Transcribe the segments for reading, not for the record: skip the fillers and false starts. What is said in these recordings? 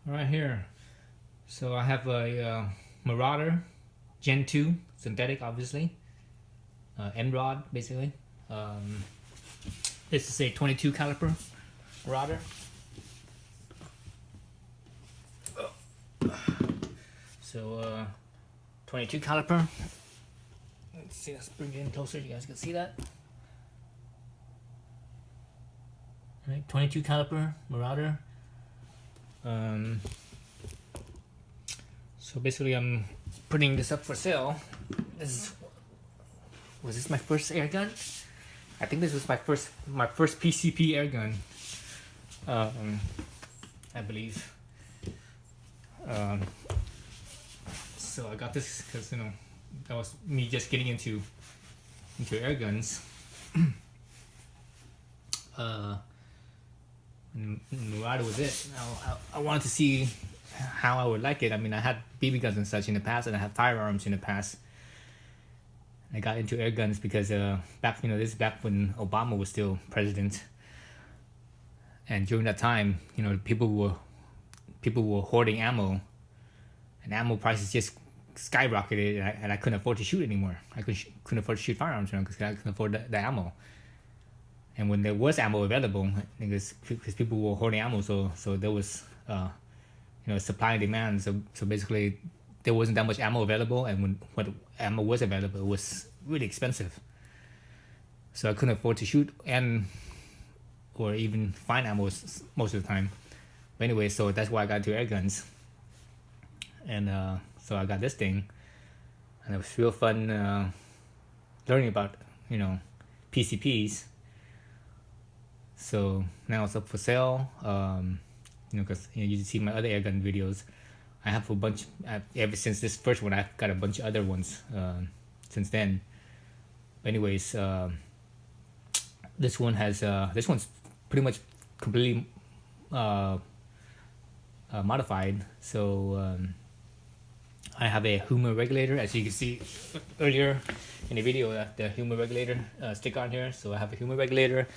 Right here. So I have a Marauder Gen 2 synthetic, obviously. End rod, basically. Um, this is a 22 caliper Marauder. So 22 caliper. Let's see, let's bring it in closer. You guys can see that. Right, 22 caliper Marauder. So basically, I'm putting this up for sale. Was this my first air gun? I think this was my first PCP air gun. I believe. So I got this because that was me just getting into air guns. And Murata was it. I wanted to see how I would like it. I mean, I had BB guns and such in the past, and I had firearms in the past. I got into air guns because back this is back when Obama was still president, and during that time, people were hoarding ammo, and ammo prices just skyrocketed, and I couldn't afford to shoot anymore. I couldn't afford to shoot firearms because I couldn't afford the ammo. And when there was ammo available, because people were hoarding ammo, so there was supply and demand. So basically, there wasn't that much ammo available, and when what ammo was available, it was really expensive. So I couldn't afford to shoot or even find ammo most of the time. But anyway, so that's why I got into air guns, and so I got this thing, and it was real fun learning about PCPs. So now it's up for sale. Because you see my other airgun videos, I have a bunch. Ever since this first one, I've got a bunch of other ones since then. But anyways, this one's pretty much completely modified. So I have a Huma regulator, as you can see earlier in the video. The Huma regulator stick on here. So I have a Huma regulator.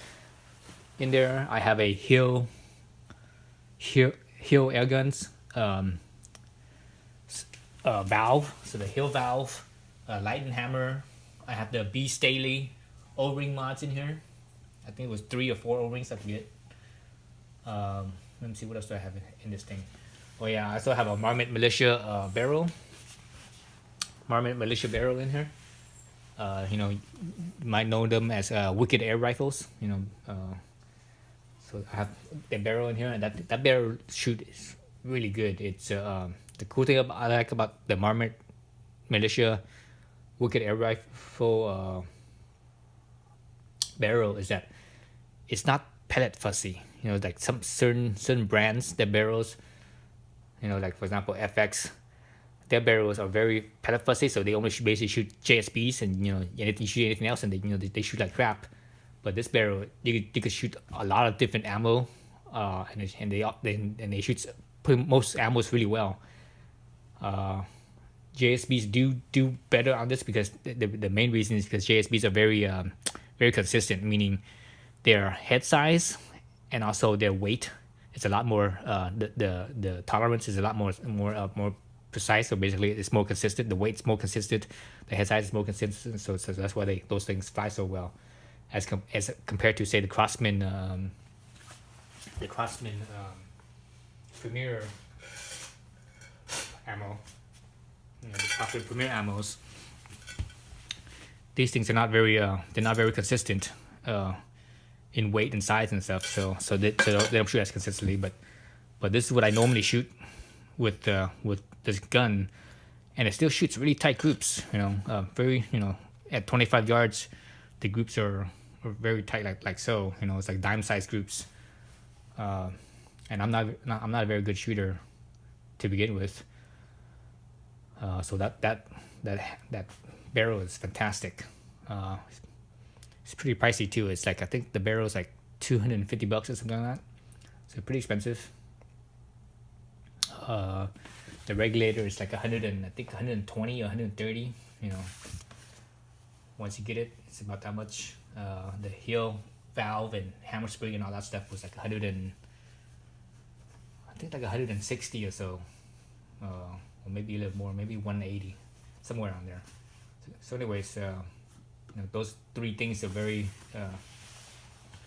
In there, I have a Hill air guns valve. So the Hill valve, light and hammer. I have the B Staley O-ring mods in here. I think it was 3 or 4 O-rings. I forget. Let me see what else do I have in this thing. Oh yeah, I also have a Marmot Militia barrel. Marmot Militia barrel in here. You might know them as Wicked Air rifles. So I have the barrel in here, and that barrel shoot is really good. It's the cool thing I like about the Marmot Militia Wicked Air rifle barrel is that it's not pellet fussy. Like some certain brands, their barrels, like for example FX, their barrels are very pellet fussy, so they only basically shoot JSBs, and anything shoot anything else, and they shoot like crap. But this barrel, you could shoot a lot of different ammo, and they shoot most ammos really well. JSBs do better on this because the main reason is because JSBs are very consistent, meaning their head size and also their weight is a lot more. The tolerance is a lot more precise. So basically, it's more consistent. The weight's more consistent. The head size is more consistent. So that's why those things fly so well. As compared to say the Crosman Premier ammo, the Crosman Premier ammos. These things are not very consistent in weight and size and stuff. So they don't shoot as consistently. But this is what I normally shoot with this gun, and it still shoots really tight groups. Very at 25 yards. The groups are very tight, like so. It's like dime-sized groups. And I'm not a very good shooter to begin with. So that barrel is fantastic. It's pretty pricey too. It's like I think the barrel is like $250 or something like that. So pretty expensive. The regulator is like 120 or 130. Once you get it, it's about that much. The Hill valve and hammer spring and all that stuff was like 100 and I think like 160 or so, or maybe a little more, maybe 180, somewhere around there. So anyways, those three things are very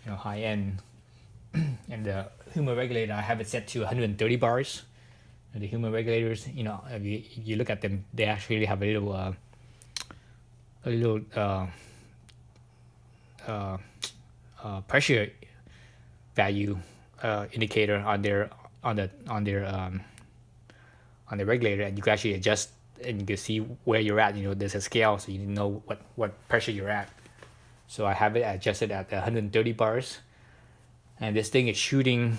high end. And the Huma regulator, I have it set to 130 bars. And the Huma regulators, if you look at them, they actually have a little pressure value indicator on their regulator, and you can actually adjust, and you can see where you're at. There's a scale, so you know what pressure you're at. So I have it adjusted at 130 bars, and this thing is shooting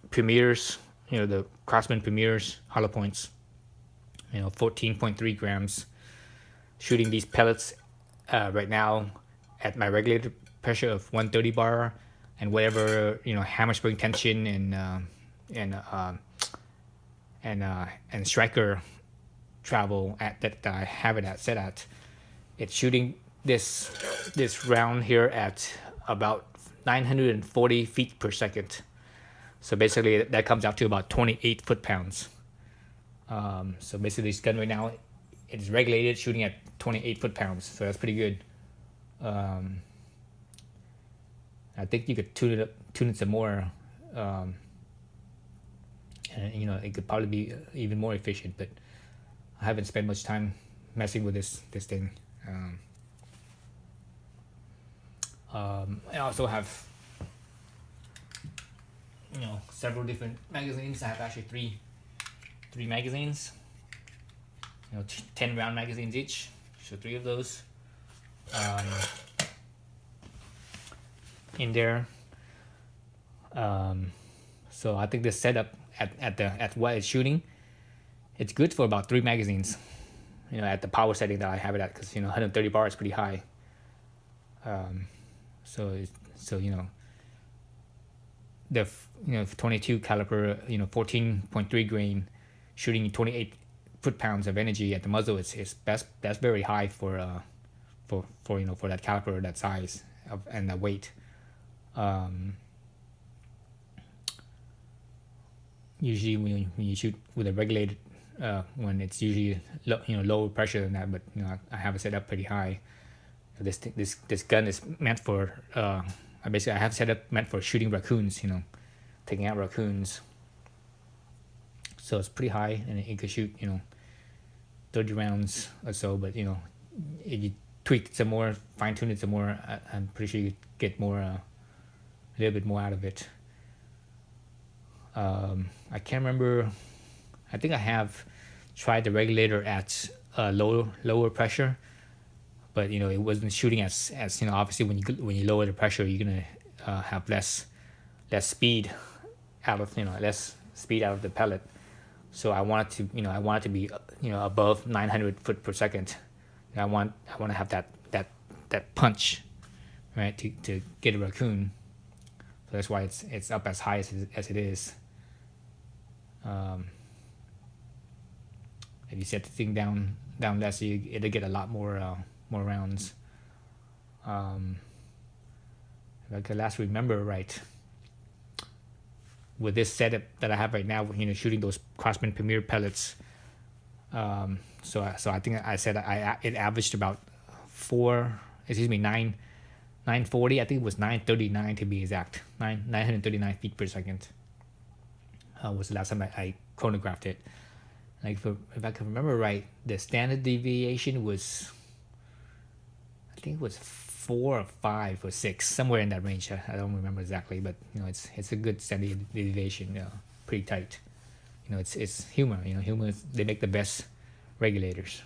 premiers, the Crosman premiers hollow points, 14.3 grams, shooting these pellets right now at my regulated pressure of 130 bar, and whatever hammer spring tension and striker travel at that I have it set at. It's shooting this round here at about 940 feet per second. So basically that comes out to about 28 foot-pounds. So basically this gun right now, it's regulated shooting at 28 foot-pounds. So that's pretty good. I think you could tune it some more. And it could probably be even more efficient, but I haven't spent much time messing with this thing. I also have several different magazines. I have actually three magazines, 10 round magazines each, so 3 of those in there. So I think this setup at what it's shooting, it's good for about 3 magazines, at the power setting that I have it at, because 130 bar is pretty high. The 22 caliber, 14.3 grain, shooting 28 foot-pounds of energy at the muzzle, that's very high for that caliber, that size and that weight. Usually when you shoot with a regulated when it's usually lower pressure than that, but I have it set up pretty high. This gun is meant for I have set up meant for shooting raccoons, taking out raccoons. So it's pretty high, and it could shoot 30 rounds or so. But if you tweak it some more, fine tune it some more, I'm pretty sure you could get more, a little bit more out of it. I can't remember. I think I have tried the regulator at lower pressure, but it wasn't shooting as obviously when you lower the pressure, you're gonna have less speed out of less speed out of the pellet. So I want it to be above 900 foot per second. I want to have that punch, right, to get a raccoon. So that's why it's up as high as it is. If you set the thing down less, it'll get a lot more rounds. If I could last remember right, with this setup that I have right now, shooting those Crosman Premier pellets. So I think I said it averaged about 940. I think it was 939 to be exact. 939 feet per second. Was the last time I chronographed it. Like if I can remember right, the standard deviation was, I think it was 4 or 5 or 6, somewhere in that range. I don't remember exactly, but it's a good standard deviation. Pretty tight. It's Huma. Huma, they make the best regulators.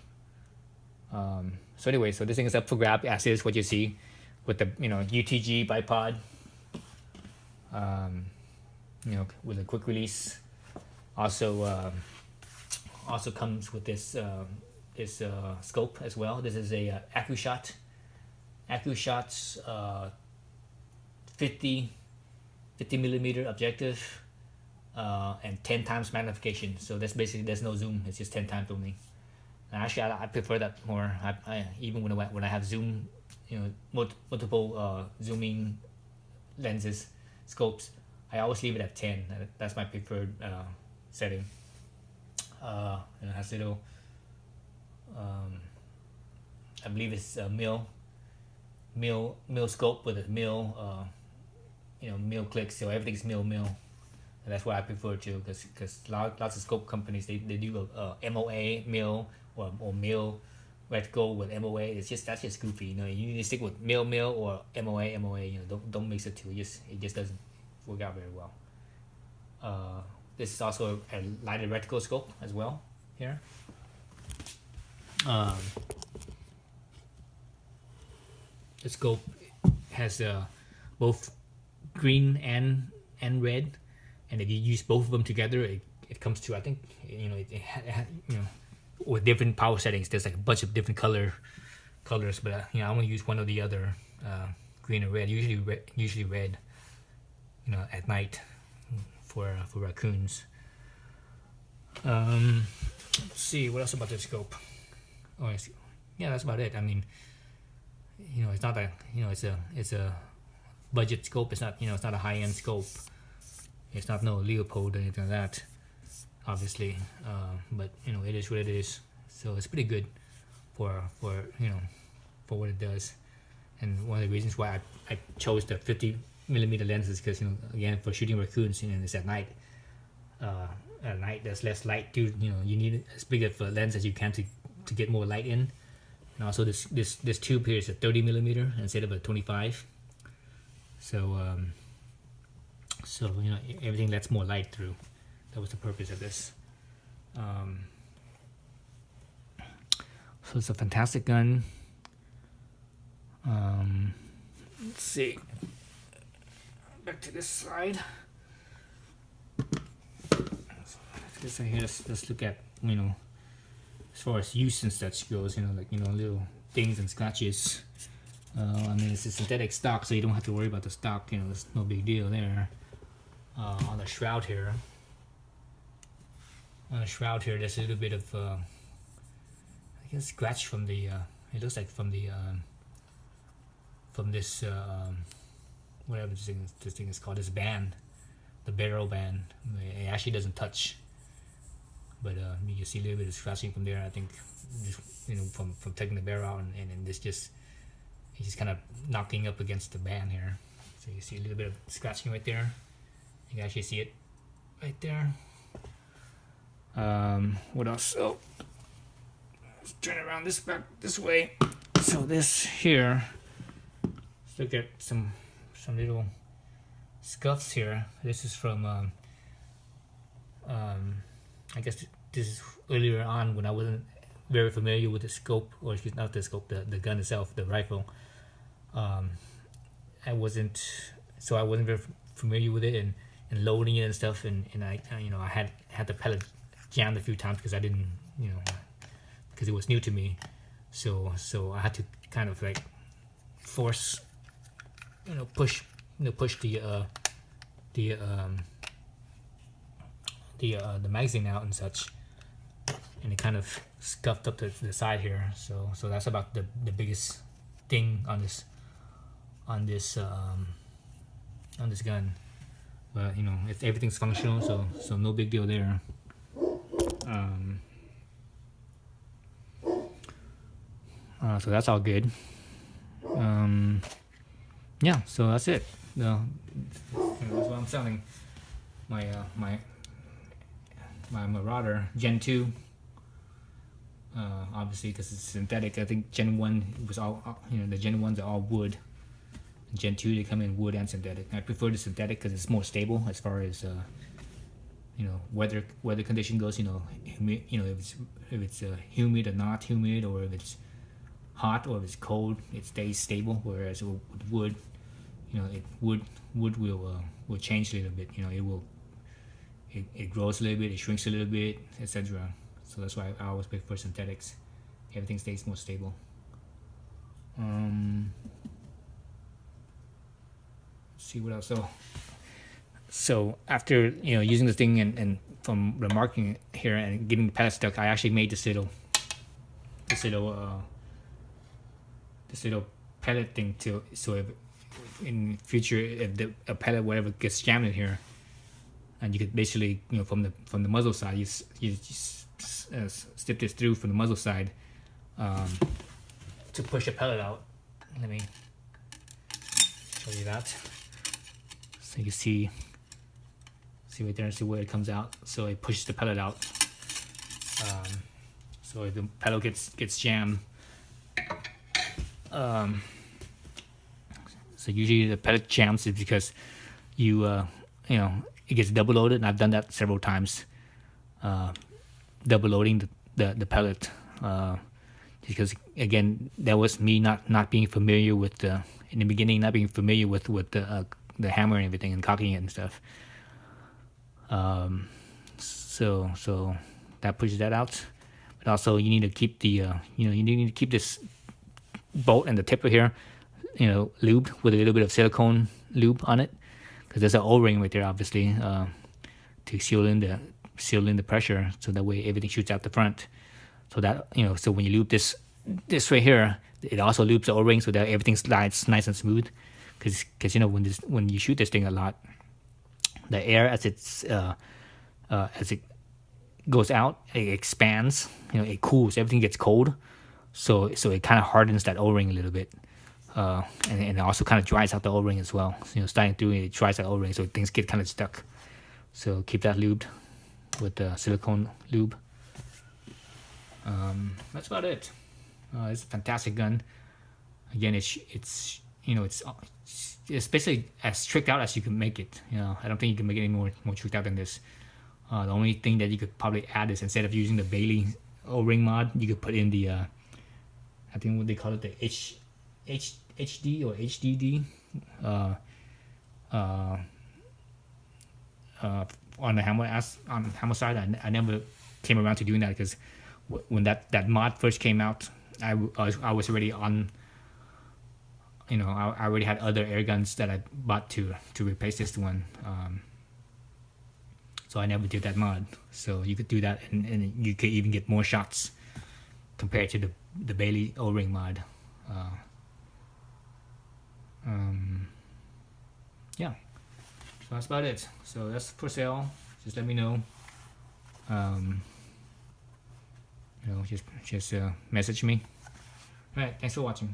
So anyway, so this thing is up for grab as is, what you see with the UTG bipod. With a quick release. Also comes with this scope as well. This is a AccuShot's 50 millimeter objective, and 10 times magnification. So that's basically, there's no zoom. It's just 10 times only. And actually, I prefer that more. I even when I have zoom, multiple zooming lenses, scopes, I always leave it at 10. That's my preferred setting. And it has little, I believe it's a mil scope with a mil clicks, so everything's mil. And that's what I prefer to, because lots of scope companies they do a MOA mil or mil reticle with MOA. That's just goofy. You need to stick with mil or MOA. Don't mix the two. It just doesn't work out very well. This is also a lighted reticle scope as well here. The scope has both green and red, and if you use both of them together, it comes to, I think, with different power settings. There's like a bunch of different colors, but I'm gonna use one or the other, green or red. Usually red, at night for raccoons. Let's see what else about this scope. Yeah, that's about it. I mean, it's not a it's a budget scope. It's not it's not a high-end scope. It's not no Leopold or anything like that, obviously. But it is what it is. So it's pretty good for what it does. And one of the reasons why I chose the 50mm lenses, because again, for shooting raccoons, it's at night. At night there's less light, dude. You need as big of a lens as you can to get more light in. And also this tube here is a 30mm instead of a 25. So everything lets more light through. That was the purpose of this. So it's a fantastic gun. Let's see. Back to this side. Let's look at as far as use and such goes. Little things and scratches. I mean, it's a synthetic stock, so you don't have to worry about the stock. There's no big deal there. On the shroud here. There's a little bit of I guess scratch from the. It looks like from the from this whatever this thing is called, this band, the barrel band. It actually doesn't touch, but you can see a little bit of scratching from there. I think just from taking the barrel out, and this it's just kind of knocking up against the band here. So you see a little bit of scratching right there. You can actually see it right there. What else? Oh, let's turn it around this way. So this here, let's look at some little scuffs here. This is from I guess this is earlier on when I wasn't very familiar with the scope, or excuse not the scope, the gun itself, the rifle. I wasn't very familiar with it and loading it and stuff, and I had the pellet jammed a few times because I didn't because it was new to me, so I had to kind of like force push the magazine out and such, and it kind of scuffed up the side here. So that's about the biggest thing on this gun. But everything's functional, so no big deal there. So that's all good. Yeah, so that's it. That's what I'm selling. My Marauder Gen 2. Obviously, because it's synthetic. I think Gen 1 was all the Gen 1s are all wood. Gen 2 they come in wood and synthetic. I prefer the synthetic because it's more stable as far as weather condition goes. If it's humid or not humid, or if it's hot or if it's cold, it stays stable. Whereas with wood, wood will change a little bit. It grows a little bit, it shrinks a little bit, etc. So that's why I always prefer synthetics. Everything stays more stable. See what else. So after using the thing and from remarking here and getting the pellet stuck, I actually made this little pellet thing to, so in future if a pellet whatever gets jammed in here, and you could basically from the muzzle side you just step this through from the muzzle side to push the pellet out. Let me show you that. So you see right there, see where it comes out. So it pushes the pellet out. So if the pellet gets jammed. So usually the pellet jams is because it gets double loaded, and I've done that several times. Double loading the pellet, because again that was me not being familiar with in the beginning, not being familiar with the hammer and everything and cocking it and stuff. So that pushes that out. But also you need to keep the you need to keep this bolt and the tipper here lubed with a little bit of silicone lube on it, because there's an O-ring right there obviously to seal in the pressure, so that way everything shoots out the front. So that so when you lube this right here, it also lubes the O-ring so that everything slides nice and smooth, because when you shoot this thing a lot, the air as it goes out, it expands, it cools, everything gets cold, so it kind of hardens that O-ring a little bit, and it also kind of dries out the O-ring as well. So, starting through it dries out O-ring, so things get kind of stuck. So keep that lubed with the silicone lube. That's about it. It's a fantastic gun. Again, it's basically as tricked out as you can make it. I don't think you can make it any more tricked out than this. The only thing that you could probably add is, instead of using the Bailey O-ring mod, you could put in the I think what they call it, the HD or HDD on the hammer side. I never came around to doing that, because when that mod first came out, I was already on. I already had other air guns that I bought to replace this one. So I never did that mod. So you could do that, and you could even get more shots compared to the Bailey O-ring mod. Yeah, so that's about it. So that's for sale. Just let me know. Just message me. All right, thanks for watching.